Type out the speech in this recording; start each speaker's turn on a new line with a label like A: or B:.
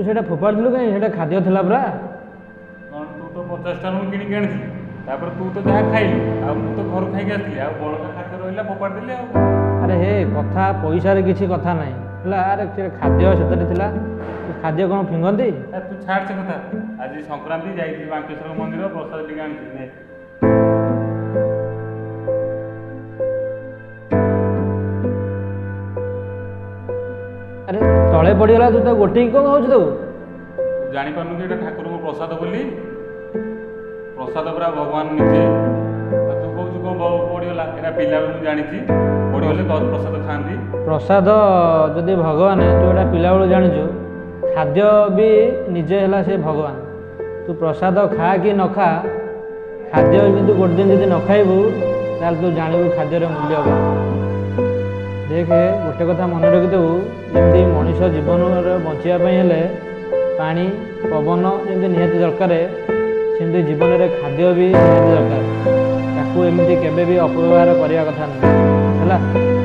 A: तू से फोपाड़ी कहीं खाद्य थी परा
B: तू तो 50टा ମୁଁ କିଣିକି ଆଣିଥିଲି ତାପରେ ତୁ ତ ଯାହା ଖାଇଲୁ ଆଉ ମୁଁ ତ ଘରୁ ଖାଇକି ଆସିଥିଲି ଆଉ ବଳକା ଖାଦ୍ୟ ରହିଲା ଫୋପାଡ଼ି ଦେଲି ଆଉ।
A: अरे हे कथा पैसार किसी कथा ना अरे खाद्य से खाद्य कौन फिंगती
B: तू छाड़ से कथा आज संक्रांति जाइए बांकेश्वर मंदिर प्रसाद टी आनी
A: अरे तले पड़गला तू तो गोटे कौन हो तू
B: जापार कि ठाकुर को प्रसाद बोली प्रसाद पूरा भगवान निजे तू कौन कौन पड़गला यहाँ पिला मुझे जानी पड़गले प्रसाद खाती
A: प्रसाद जदि भगवान तू एटा पिला बेलू जाचु खाद्य भी निजे है से भगवान तू प्रसाद खा कि न खा खाद्य किंतु गोटे दिन जब न खाइबू ताल तू जानबू खाद्यर मूल्य देखे गोटे कथा मन रखिदेबू जमी मनीष जीवन बचापी हेले पानी पवन जमी निहाती दरकार सेमती जीवन में खाद्य भी निहाती दरकार ताकू एमती केबे भी अपव्यवहार करने कथा नहीं है।